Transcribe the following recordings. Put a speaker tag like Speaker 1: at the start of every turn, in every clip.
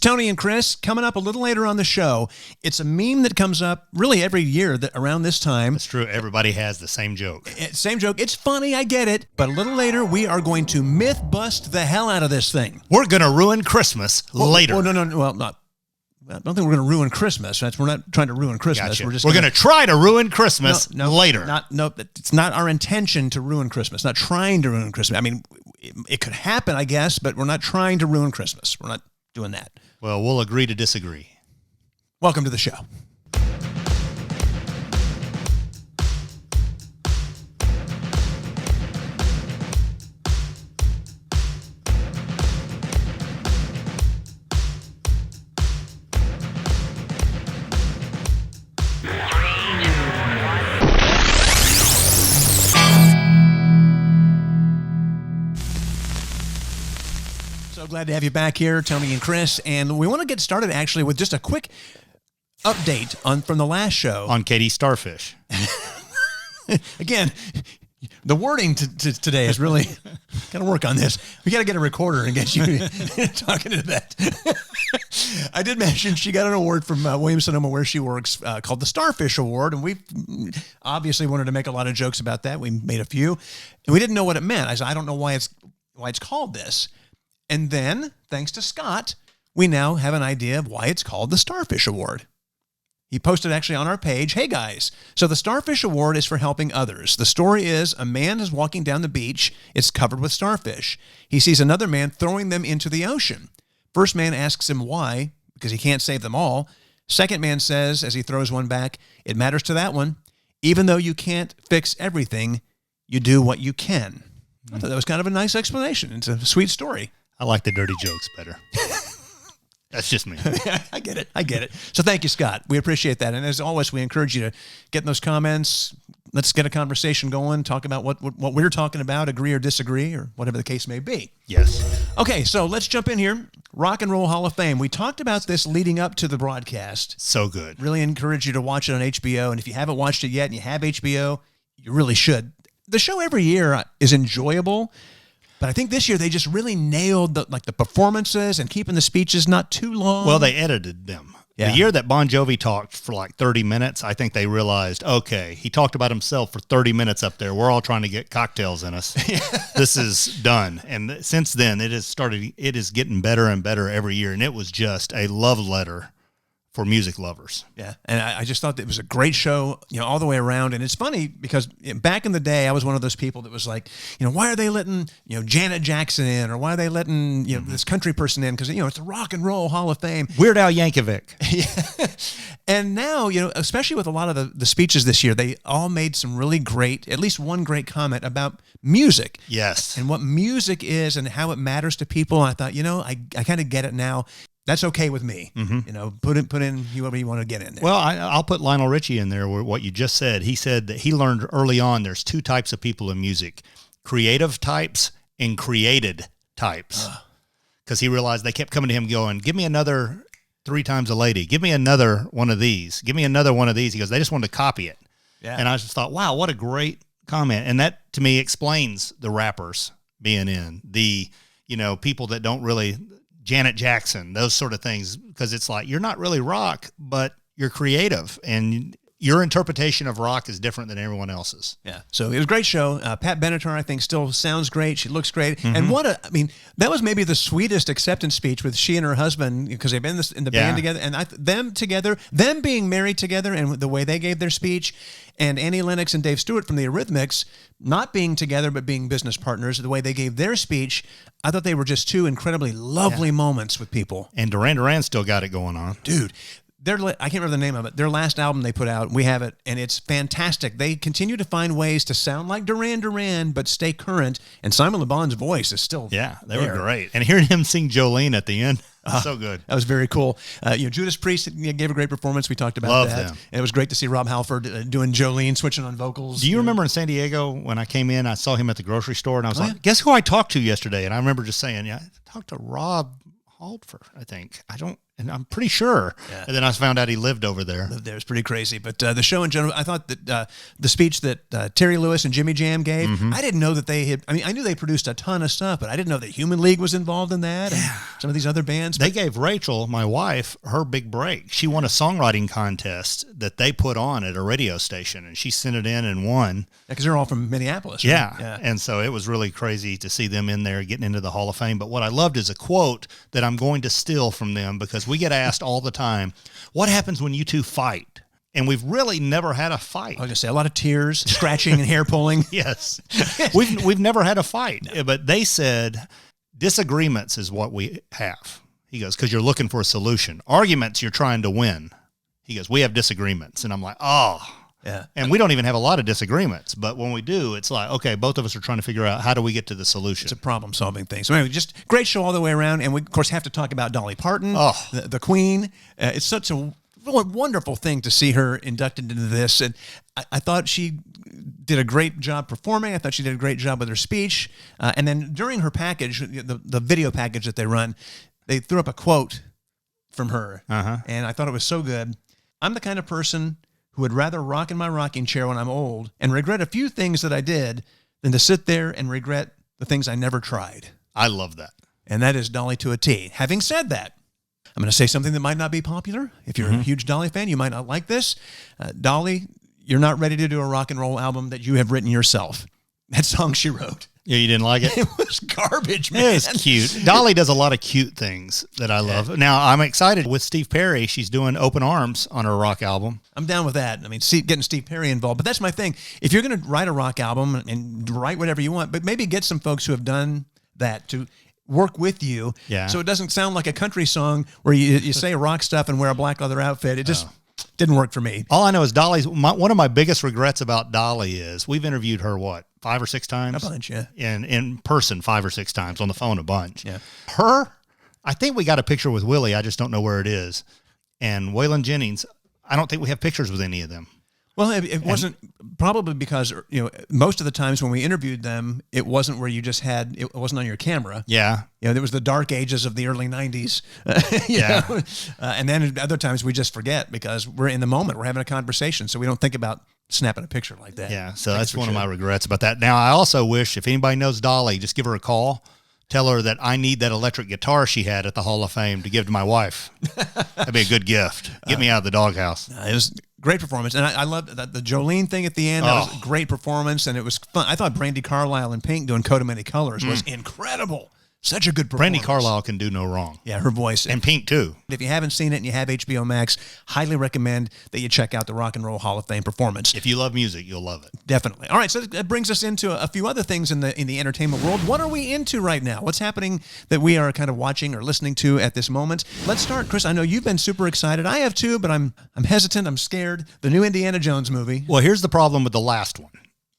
Speaker 1: Tony and Kris coming up a little later on the show. It's a meme that comes up really every year around this time.
Speaker 2: It's true. Everybody has the same joke.
Speaker 1: Same joke. It's funny. I get it. But a little later, we are going to myth bust the hell out of this thing.
Speaker 2: We're going to ruin Christmas later.
Speaker 1: Oh, no. Well, not. I don't think we're going to ruin Christmas. We're not trying to ruin Christmas.
Speaker 2: Gotcha.
Speaker 1: We're
Speaker 2: going to try to ruin Christmas later.
Speaker 1: It's not our intention to ruin Christmas. Not trying to ruin Christmas. I mean, it could happen, I guess, but we're not trying to ruin Christmas. We're not doing that.
Speaker 2: Well, we'll agree to disagree.
Speaker 1: Welcome to the show. Glad to have you back here, Tony and Kris. And we want to get started actually with just a quick update from the last show.
Speaker 2: On Katie Starfish.
Speaker 1: Again, the wording today is really got to work on this. We got to get a recorder and get you talking to that. I did mention she got an award from Williams-Sonoma where she works called the Starfish Award. And we obviously wanted to make a lot of jokes about that. We made a few. And we didn't know what it meant. I said, I don't know why it's called this. And then, thanks to Scott, we now have an idea of why it's called the Starfish Award. He posted actually on our page, hey guys, so the Starfish Award is for helping others. The story is a man is walking down the beach. It's covered with starfish. He sees another man throwing them into the ocean. First man asks him why, because he can't save them all. Second man says, as he throws one back, it matters to that one. Even though you can't fix everything, you do what you can. I thought that was kind of a nice explanation. It's a sweet story.
Speaker 2: I like the dirty jokes better. That's just me.
Speaker 1: I get it. So thank you, Scott. We appreciate that. And as always, we encourage you to get in those comments. Let's get a conversation going, talk about what we're talking about, agree or disagree, or whatever the case may be.
Speaker 2: Yes.
Speaker 1: Okay, so let's jump in here. Rock and Roll Hall of Fame. We talked about this leading up to the broadcast.
Speaker 2: So good.
Speaker 1: Really encourage you to watch it on HBO. And if you haven't watched it yet and you have HBO, you really should. The show every year is enjoyable. But I think this year they just really nailed the performances and keeping the speeches not too long.
Speaker 2: Well, they edited them. Yeah. The year that Bon Jovi talked for like 30 minutes, I think they realized, okay, he talked about himself for 30 minutes up there. We're all trying to get cocktails in us. This is done. And since then, it is getting better and better every year. And it was just a love letter for music lovers.
Speaker 1: Yeah, and I just thought that it was a great show, all the way around. And it's funny because back in the day, I was one of those people that was like, why are they letting, Janet Jackson in, or why are they letting, this country person in? Because, it's the Rock and Roll Hall of Fame.
Speaker 2: Weird Al Yankovic.
Speaker 1: Yeah. And now, especially with a lot of the speeches this year, they all made some really great, at least one great comment about music.
Speaker 2: Yes.
Speaker 1: And what music is and how it matters to people. And I thought, I kind of get it now. That's okay with me. Mm-hmm. Put in whoever you want to get in there.
Speaker 2: Well, I'll put Lionel Richie in there. What you just said. He said that he learned early on there's two types of people in music: creative types and created types. Because he realized they kept coming to him going, "Give me another 3 Times a Lady. Give me another one of these. Give me another one of these." He goes, they just wanted to copy it. Yeah. And I just thought, wow, what a great comment. And that to me explains the rappers being in the people that don't really. Janet Jackson, those sort of things, because it's like, you're not really rock, but you're creative, and your interpretation of rock is different than everyone else's.
Speaker 1: Yeah. So it was a great show. Pat Benatar, I think, still sounds great. She looks great. Mm-hmm. And that was maybe the sweetest acceptance speech with she and her husband, because they've been in the band together, and them being married together, and the way they gave their speech, and Annie Lennox and Dave Stewart from the Eurythmics not being together but being business partners, the way they gave their speech, I thought they were just two incredibly lovely moments with people.
Speaker 2: And Duran Duran still got it going on.
Speaker 1: Dude, I can't remember the name of it. Their last album they put out, we have it, and it's fantastic. They continue to find ways to sound like Duran Duran, but stay current, and Simon Le Bon's voice is still
Speaker 2: they were great. And hearing him sing Jolene at the end, so good.
Speaker 1: That was very cool. Judas Priest gave a great performance. We talked about
Speaker 2: Love
Speaker 1: that.
Speaker 2: them.
Speaker 1: And it was great to see Rob Halford doing Jolene, switching on vocals.
Speaker 2: Do you remember in San Diego when I came in, I saw him at the grocery store, and I was like, guess who I talked to yesterday? And I remember just saying, I talked to Rob Haltford, I think. And I'm pretty sure.
Speaker 1: Yeah.
Speaker 2: And then I found out he lived over there.
Speaker 1: It's pretty crazy. But the show in general, I thought that the speech that Terry Lewis and Jimmy Jam gave, I didn't know that they had, I mean, I knew they produced a ton of stuff, but I didn't know that Human League was involved in that and some of these other bands.
Speaker 2: They gave Rachel, my wife, her big break. She won a songwriting contest that they put on at a radio station, and she sent it in and won.
Speaker 1: Because they're all from Minneapolis. Right?
Speaker 2: Yeah. And so it was really crazy to see them in there getting into the Hall of Fame. But what I loved is a quote that I'm going to steal from them, because we get asked all the time, what happens when you two fight? And we've really never had a fight.
Speaker 1: I was going to say a lot of tears, scratching and hair pulling.
Speaker 2: Yes. We've never had a fight. No. But they said disagreements is what we have. He goes, because you're looking for a solution. Arguments, you're trying to win. He goes, we have disagreements. And I'm like, oh.
Speaker 1: Yeah.
Speaker 2: And we don't even have a lot of disagreements. But when we do, it's like, okay, both of us are trying to figure out how do we get to the solution.
Speaker 1: It's a problem-solving thing. So anyway, just great show all the way around. And we, of course, have to talk about Dolly Parton, the Queen. It's such a really wonderful thing to see her inducted into this. And I thought she did a great job performing. I thought she did a great job with her speech. And then during her package, the video package that they run, they threw up a quote from her. And I thought it was so good. I'm the kind of person who would rather rock in my rocking chair when I'm old and regret a few things that I did than to sit there and regret the things I never tried.
Speaker 2: I love that.
Speaker 1: And that is Dolly to a T. Having said that, I'm going to say something that might not be popular. If you're a huge Dolly fan, you might not like this. Dolly, you're not ready to do a rock and roll album that you have written yourself. That song she wrote.
Speaker 2: Yeah, you didn't like it?
Speaker 1: It was garbage, man.
Speaker 2: It's cute. Dolly does a lot of cute things that I love. Yeah. Now, I'm excited with Steve Perry. She's doing Open Arms on her rock album.
Speaker 1: I'm down with that. I mean, getting Steve Perry involved. But that's my thing. If you're going to write a rock album and write whatever you want, but maybe get some folks who have done that to work with you, so it doesn't sound like a country song where you say rock stuff and wear a black leather outfit. It just didn't work for me.
Speaker 2: All I know is one of my biggest regrets about Dolly is we've interviewed her, 5 or 6 times?
Speaker 1: A bunch, yeah.
Speaker 2: In person 5 or 6 times, on the phone a bunch.
Speaker 1: Yeah.
Speaker 2: Her, I think we got a picture with Willie. I just don't know where it is. And Waylon Jennings, I don't think we have pictures with any of them.
Speaker 1: Well, it wasn't probably because, most of the times when we interviewed them, it wasn't where you just it wasn't on your camera.
Speaker 2: Yeah.
Speaker 1: There was the dark ages of the early 90s. And then other times we just forget because we're in the moment. We're having a conversation. So we don't think about snapping a picture like that.
Speaker 2: Yeah. So that's one of my regrets about that. Now, I also wish if anybody knows Dolly, just give her a call. Tell her that I need that electric guitar she had at the Hall of Fame to give to my wife. That'd be a good gift. Get me out of the doghouse.
Speaker 1: It was great performance. And I loved the Jolene thing at the end. That was a great performance, and it was fun. I thought Brandi Carlile in Pink doing Coat of Many Colors was incredible. Such a good performance.
Speaker 2: Brandi Carlile can do no wrong.
Speaker 1: Yeah, her voice.
Speaker 2: And Pink, too.
Speaker 1: If you haven't seen it and you have HBO Max, highly recommend that you check out the Rock and Roll Hall of Fame performance.
Speaker 2: If you love music, you'll love it.
Speaker 1: Definitely. All right, so that brings us into a few other things in the entertainment world. What are we into right now? What's happening that we are kind of watching or listening to at this moment? Let's start, Chris. I know you've been super excited. I have too, but I'm hesitant. I'm scared. The new Indiana Jones movie.
Speaker 2: Well, here's the problem with the last one.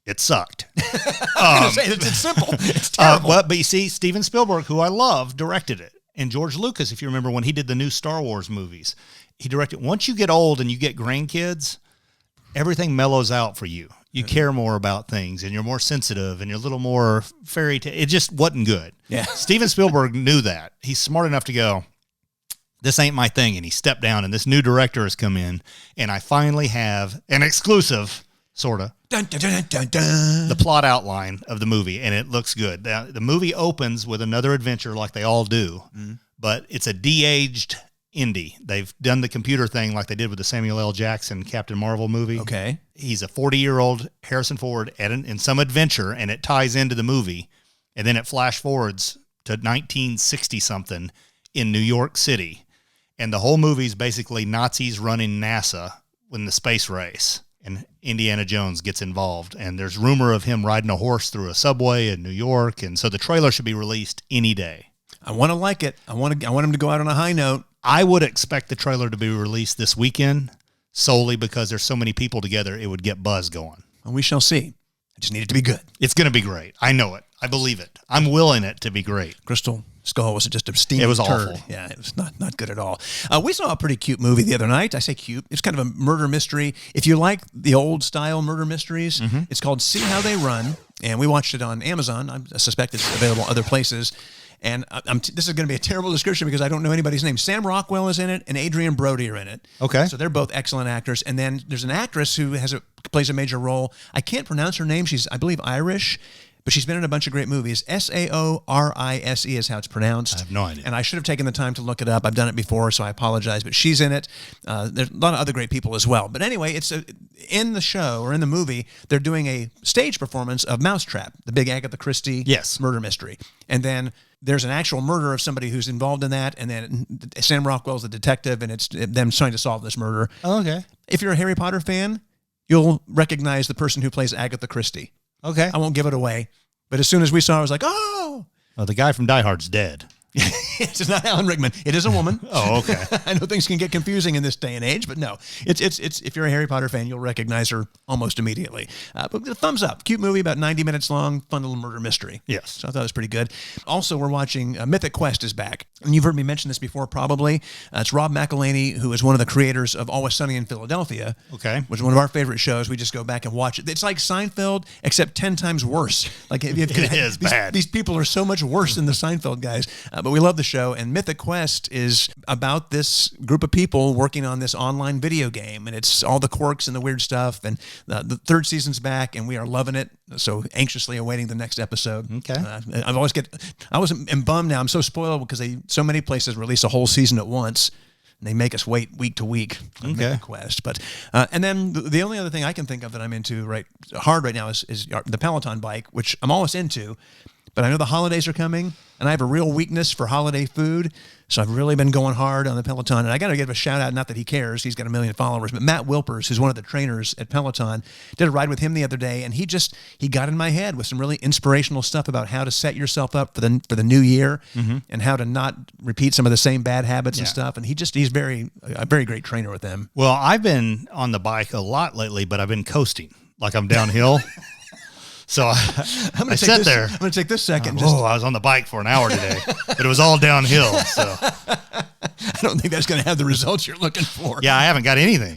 Speaker 2: It sucked.
Speaker 1: It's simple. It's terrible.
Speaker 2: But you see, Steven Spielberg, who I love, directed it. And George Lucas, if you remember when he did the new Star Wars movies, he directed. Once you get old and you get grandkids, everything mellows out for you. You care more about things, and you're more sensitive, and you're a little more fairy tale. It just wasn't good.
Speaker 1: Yeah.
Speaker 2: Steven Spielberg knew that. He's smart enough to go, this ain't my thing. And he stepped down, and this new director has come in, and I finally have an exclusive, sort of,
Speaker 1: dun, dun, dun, dun, dun.
Speaker 2: the plot outline of the movie, and it looks good. Now, the movie opens with another adventure like they all do, but it's a de-aged Indy. They've done the computer thing like they did with the Samuel L. Jackson Captain Marvel movie.
Speaker 1: Okay.
Speaker 2: He's a 40-year-old Harrison Ford in some adventure, and it ties into the movie, and then it flash forwards to 1960-something in New York City, and the whole movie's basically Nazis running NASA in the space race. And Indiana Jones gets involved, and there's rumor of him riding a horse through a subway in New York, and so the trailer should be released any day.
Speaker 1: I want to like it. I want him to go out on a high note.
Speaker 2: I would expect the trailer to be released this weekend, solely because there's so many people together, it would get buzz going.
Speaker 1: Well, we shall see. I just need it to be good.
Speaker 2: It's going to be great. I know it. I believe it. I'm willing it to be great.
Speaker 1: Crystal Skull was just a steamy
Speaker 2: It was
Speaker 1: turd.
Speaker 2: awful.
Speaker 1: Yeah, it was not good at all. We saw a pretty cute movie the other night. I say cute. It's kind of a murder mystery. If you like the old style murder mysteries, it's called See How They Run, and we watched it on Amazon. I suspect it's available other places. And this is going to be a terrible description because I don't know anybody's name. Sam Rockwell is in it, and Adrian Brody are in it.
Speaker 2: Okay.
Speaker 1: So they're both excellent actors. And then there's an actress who plays a major role. I can't pronounce her name. She's, I believe, Irish. But she's been in a bunch of great movies. Saorise is how it's pronounced.
Speaker 2: I have no idea.
Speaker 1: And I should have taken the time to look it up. I've done it before, so I apologize. But she's in it. There's a lot of other great people as well. But anyway, it's in the show or in the movie, they're doing a stage performance of Mousetrap, the big Agatha Christie murder mystery. And then there's an actual murder of somebody who's involved in that. And then Sam Rockwell's the detective, and it's them trying to solve this murder.
Speaker 2: Oh, okay.
Speaker 1: If you're a Harry Potter fan, you'll recognize the person who plays Agatha Christie.
Speaker 2: Okay.
Speaker 1: I won't give it away. But as soon as we saw it, I was like, oh.
Speaker 2: Well, the guy from Die Hard's dead.
Speaker 1: It's not Alan Rickman. It is a woman.
Speaker 2: Oh, okay.
Speaker 1: I know things can get confusing in this day and age, but no. It's if you're a Harry Potter fan, you'll recognize her almost immediately. But a thumbs up. Cute movie, about 90 minutes long, fun little murder mystery.
Speaker 2: Yes.
Speaker 1: So I thought it was pretty good. Also, we're watching Mythic Quest is back. And you've heard me mention this before, probably. It's Rob McElhenney, who is one of the creators of Always Sunny in Philadelphia.
Speaker 2: Okay.
Speaker 1: Which is one of our favorite shows. We just go back and watch it. It's like Seinfeld, except 10 times worse. Like it
Speaker 2: is bad.
Speaker 1: These people are so much worse than the Seinfeld guys. But we love the show. And Mythic Quest is about this group of people working on this online video game, and it's all the quirks and the weird stuff. And the third season's back, and we are loving it. So anxiously awaiting the next episode.
Speaker 2: Okay.
Speaker 1: I am bummed now. I'm so spoiled because so many places release a whole season at once. And they make us wait week to week on Mythic Quest. But and then the only other thing I can think of that I'm into hard right now is the Peloton bike, which I'm almost into. But I know the holidays are coming, and I have a real weakness for holiday food, so I've really been going hard on the Peloton. And I got to give a shout out, not that he cares, he's got 1 million followers, but Matt Wilpers, who's one of the trainers at Peloton, did a ride with him the other day, and he got in my head with some really inspirational stuff about how to set yourself up for the new year and how to not repeat some of the same bad habits and stuff. And he's a very great trainer with them.
Speaker 2: Well, I've been on the bike a lot lately, but I've been coasting, like I'm downhill. So I sat there.
Speaker 1: I'm going to take this second.
Speaker 2: I was on the bike for an hour today, but it was all downhill. So
Speaker 1: I don't think that's going to have the results you're looking for.
Speaker 2: Yeah, I haven't got anything.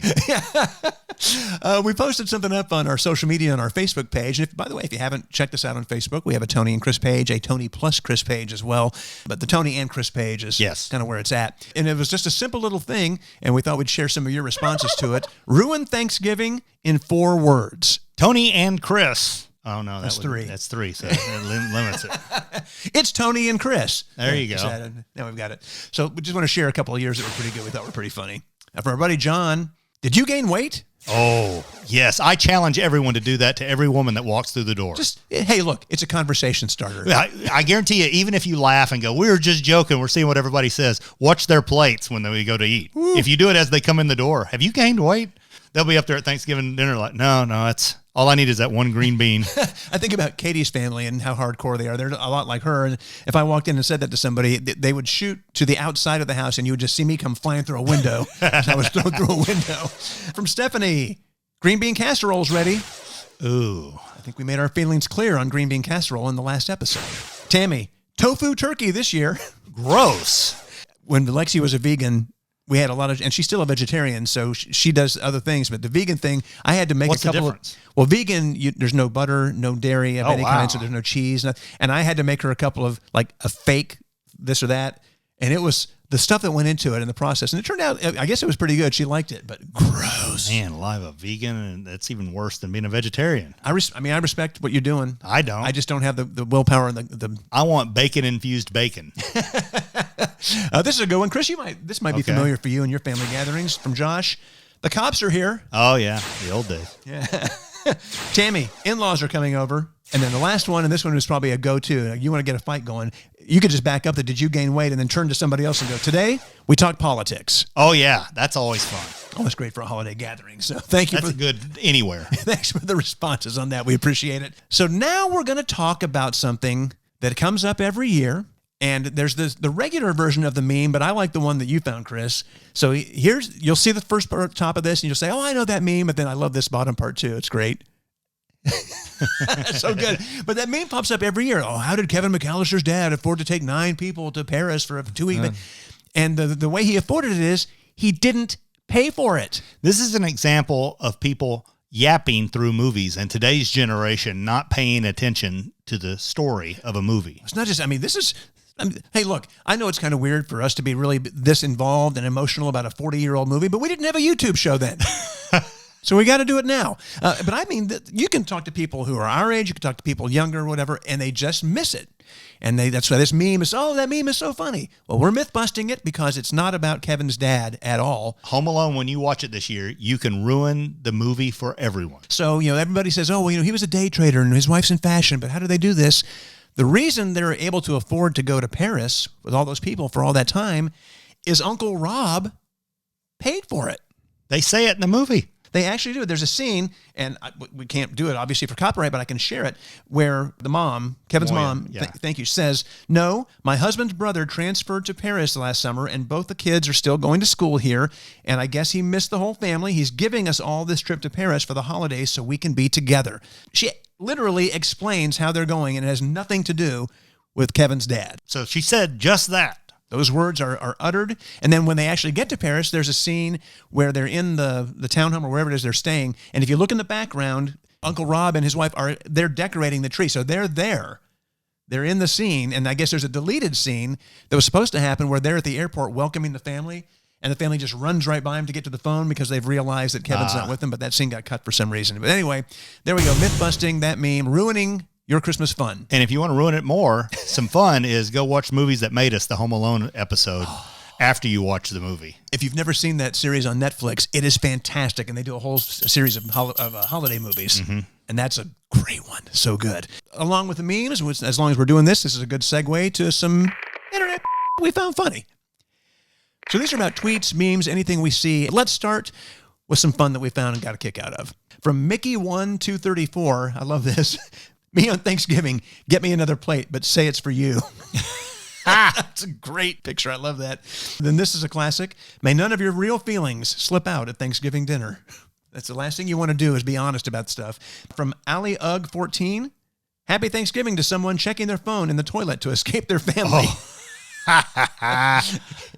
Speaker 1: We posted something up on our social media on our Facebook page. And by the way, if you haven't checked us out on Facebook, we have a Tony and Kris page, a Tony plus Kris page as well. But the Tony and Kris page is kind of where it's at. And it was just a simple little thing, and we thought we'd share some of your responses to it. Ruin Thanksgiving in 4 words.
Speaker 2: Tony and Kris. Oh, no,
Speaker 1: that's 3.
Speaker 2: That's 3, so it limits it.
Speaker 1: It's Tony and Kris.
Speaker 2: There you go.
Speaker 1: Now we've got it. So we just want to share a couple of years that were pretty good. We thought were pretty funny. For our buddy John, did you gain weight?
Speaker 2: Oh, yes. I challenge everyone to do that to every woman that walks through the door.
Speaker 1: Hey, look, it's a conversation starter.
Speaker 2: I guarantee you, even if you laugh and go, we're just joking, we're seeing what everybody says, watch their plates when we go to eat. Woo. If you do it as they come in the door, have you gained weight? They'll be up there at Thanksgiving dinner like, no, it's all I need is that one green bean.
Speaker 1: I think about Katie's family and how hardcore they are. They're a lot like her. And if I walked in and said that to somebody, they would shoot to the outside of the house and you would just see me come flying through a window as I was thrown through a window. From Stephanie, green bean casserole's ready.
Speaker 2: Ooh.
Speaker 1: I think we made our feelings clear on green bean casserole in the last episode. Tammy, tofu turkey this year.
Speaker 2: Gross.
Speaker 1: When Lexi was a vegan, we had a lot of, and she's still a vegetarian, so she does other things. But the vegan thing, I had to make
Speaker 2: What's
Speaker 1: a couple
Speaker 2: the difference?
Speaker 1: Well, vegan, there's no butter, no dairy of any kind, so there's no cheese. And I had to make her a couple of, like, a fake this or that. And it was the stuff that went into it in the process. And it turned out, I guess it was pretty good. She liked it, but gross.
Speaker 2: Man, alive, a vegan, and that's even worse than being a vegetarian.
Speaker 1: I respect what you're doing.
Speaker 2: I don't.
Speaker 1: I just don't have the willpower and the
Speaker 2: I want bacon-infused bacon.
Speaker 1: This is a good one. Kris, this might be familiar for you and your family gatherings. From Josh, the cops are here.
Speaker 2: Oh, yeah, the old days.
Speaker 1: Yeah. Tammy, in-laws are coming over. And then the last one, and this one was probably a go-to. You want to get a fight going. You could just back up the did you gain weight and then turn to somebody else and go, today we talk politics.
Speaker 2: Oh, yeah. That's always fun.
Speaker 1: Always great for a holiday gathering. So thank you.
Speaker 2: That's good anywhere.
Speaker 1: Thanks for the responses on that. We appreciate it. So now we're going to talk about something that comes up every year. And there's the regular version of the meme, but I like the one that you found, Kris. So you'll see the first part top of this and you'll say, oh, I know that meme. But then I love this bottom part too. It's great. So good. But that meme pops up every year. Oh, how did Kevin McAllister's dad afford to take 9 people to Paris for a 2-week? And the way he afforded it is he didn't pay for it.
Speaker 2: This is an example of people yapping through movies and today's generation not paying attention to the story of a movie.
Speaker 1: It's not just, this is Hey, look, I know it's kind of weird for us to be really this involved and emotional about a 40-year-old movie, but we didn't have a YouTube show then. So we got to do it now. But I mean, you can talk to people who are our age, you can talk to people younger or whatever, and they just miss it. And that's why this meme is, that meme is so funny. Well, we're myth busting it because it's not about Kevin's dad at all.
Speaker 2: Home Alone, when you watch it this year, you can ruin the movie for everyone.
Speaker 1: So, everybody says, he was a day trader and his wife's in fashion, but how do they do this? The reason they're able to afford to go to Paris with all those people for all that time is Uncle Rob paid for it.
Speaker 2: They say it in the movie.
Speaker 1: They actually do. There's a scene, and we can't do it, obviously, for copyright, but I can share it, where the mom, Kevin's mom, thank you, says, "No, my husband's brother transferred to Paris last summer, and both the kids are still going to school here, and I guess he missed the whole family. He's giving us all this trip to Paris for the holidays so we can be together." She literally explains how they're going, and it has nothing to do with Kevin's dad.
Speaker 2: So she said just that.
Speaker 1: Those words are uttered. And then when they actually get to Paris, there's a scene where they're in the townhome or wherever it is they're staying. And if you look in the background, Uncle Rob and his wife they're decorating the tree. So they're there. They're in the scene. And I guess there's a deleted scene that was supposed to happen where they're at the airport welcoming the family. And the family just runs right by him to get to the phone because they've realized that Kevin's not with them. But that scene got cut for some reason. But anyway, there we go. Myth busting, that meme, ruining your Christmas fun.
Speaker 2: And if you want to ruin it more, some fun is go watch Movies That Made Us, the Home Alone episode, after you watch the movie.
Speaker 1: If you've never seen that series on Netflix, it is fantastic. And they do a whole series of holiday movies. Mm-hmm. And that's a great one. So good. Along with the memes, as long as we're doing this is a good segue to some internet we found funny. So these are about tweets, memes, anything we see. Let's start with some fun that we found and got a kick out of. From Mickey1234, I love this. "Me on Thanksgiving, get me another plate, but say it's for you." That's a great picture. I love that. Then this is a classic. "May none of your real feelings slip out at Thanksgiving dinner." That's the last thing you want to do is be honest about stuff. From Ali Ugg 14, "Happy Thanksgiving to someone checking their phone in the toilet to escape their family."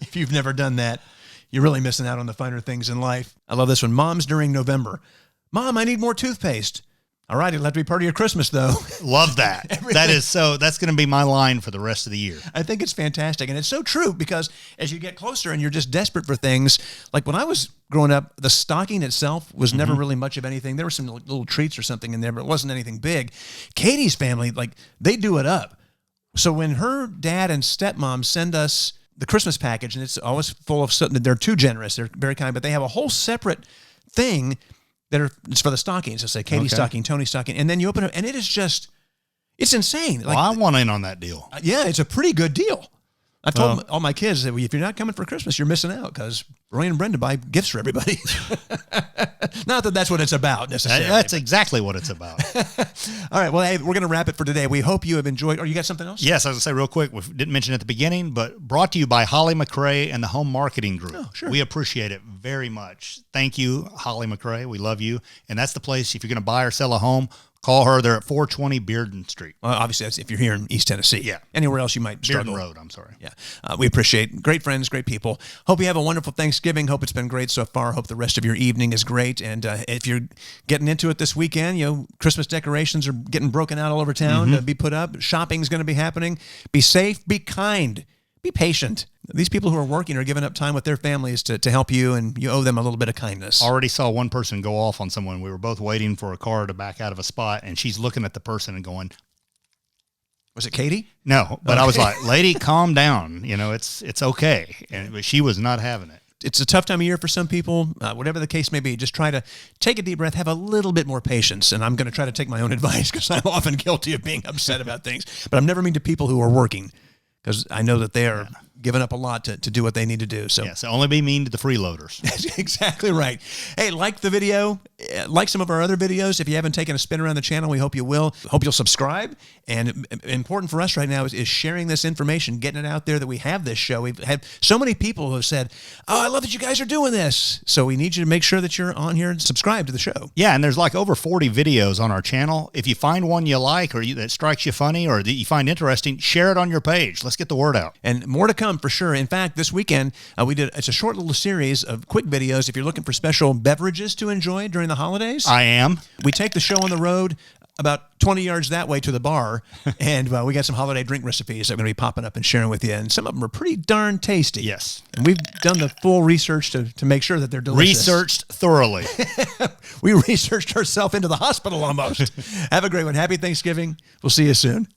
Speaker 1: If you've never done that, you're really missing out on the finer things in life. I love this one. Moms during November. "Mom, I need more toothpaste." "All right, it'll have to be part of your Christmas, though."
Speaker 2: Love that. That's going to be my line for the rest of the year.
Speaker 1: I think it's fantastic. And it's so true because as you get closer and you're just desperate for things, like when I was growing up, the stocking itself was never really much of anything. There were some little treats or something in there, but it wasn't anything big. Katie's family, they do it up. So when her dad and stepmom send us the Christmas package, and it's always full of something, they're too generous. They're very kind, but they have a whole separate thing it's for the stockings. It's say Katie's stocking, Tony's stocking, and then you open it, and it is just, it's insane.
Speaker 2: Well, I want in on that deal.
Speaker 1: Yeah, it's a pretty good deal. I told all my kids that if you're not coming for Christmas, you're missing out because Roy and Brenda buy gifts for everybody. Not that that's what it's about necessarily.
Speaker 2: That's exactly what it's about.
Speaker 1: All right. Well, hey, we're going to wrap it for today. We hope you have enjoyed. Or you got something else?
Speaker 2: Yes, I was going to say real quick. We didn't mention it at the beginning, but brought to you by Holly McRae and the Home Marketing Group.
Speaker 1: Oh, sure.
Speaker 2: We appreciate it very much. Thank you, Holly McRae. We love you. And that's the place if you're going to buy or sell a home. Call her. They're at 420 Bearden Street.
Speaker 1: Well, obviously, that's if you're here in East Tennessee.
Speaker 2: Yeah.
Speaker 1: Anywhere else you might struggle.
Speaker 2: Bearden Road, I'm sorry.
Speaker 1: Yeah. We appreciate great friends, great people. Hope you have a wonderful Thanksgiving. Hope it's been great so far. Hope the rest of your evening is great. And if you're getting into it this weekend, Christmas decorations are getting broken out all over town to be put up. Shopping's going to be happening. Be safe. Be kind. Be patient. These people who are working are giving up time with their families to help you, and you owe them a little bit of kindness.
Speaker 2: Already saw one person go off on someone. We were both waiting for a car to back out of a spot, and she's looking at the person and going,
Speaker 1: Was it Katie?
Speaker 2: No, but I was like, lady, calm down. It's okay. But she was not having it.
Speaker 1: It's a tough time of year for some people. Whatever the case may be, just try to take a deep breath, have a little bit more patience. And I'm going to try to take my own advice because I'm often guilty of being upset about things. But I'm never mean to people who are working, because I know that they are giving up a lot to do what they need to do. So
Speaker 2: only be mean to the freeloaders.
Speaker 1: That's exactly right. Hey, like the video, like some of our other videos. If you haven't taken a spin around the channel, we hope you will. Hope you'll subscribe. And important for us right now is sharing this information, getting it out there that we have this show. We've had so many people who have said, "Oh, I love that you guys are doing this." So we need you to make sure that you're on here and subscribe to the show.
Speaker 2: Yeah, and there's over 40 videos on our channel. If you find one you like or that strikes you funny or that you find interesting, share it on your page. Let's get the word out.
Speaker 1: And more to come for sure. In fact, this weekend, it's a short little series of quick videos. If you're looking for special beverages to enjoy during the holidays.
Speaker 2: I am.
Speaker 1: We take the show on the road about 20 yards that way to the bar, and we got some holiday drink recipes that we're going to be popping up and sharing with you. And some of them are pretty darn tasty.
Speaker 2: Yes.
Speaker 1: And we've done the full research to make sure that they're delicious.
Speaker 2: Researched thoroughly.
Speaker 1: We researched ourselves into the hospital almost. Have a great one. Happy Thanksgiving. We'll see you soon.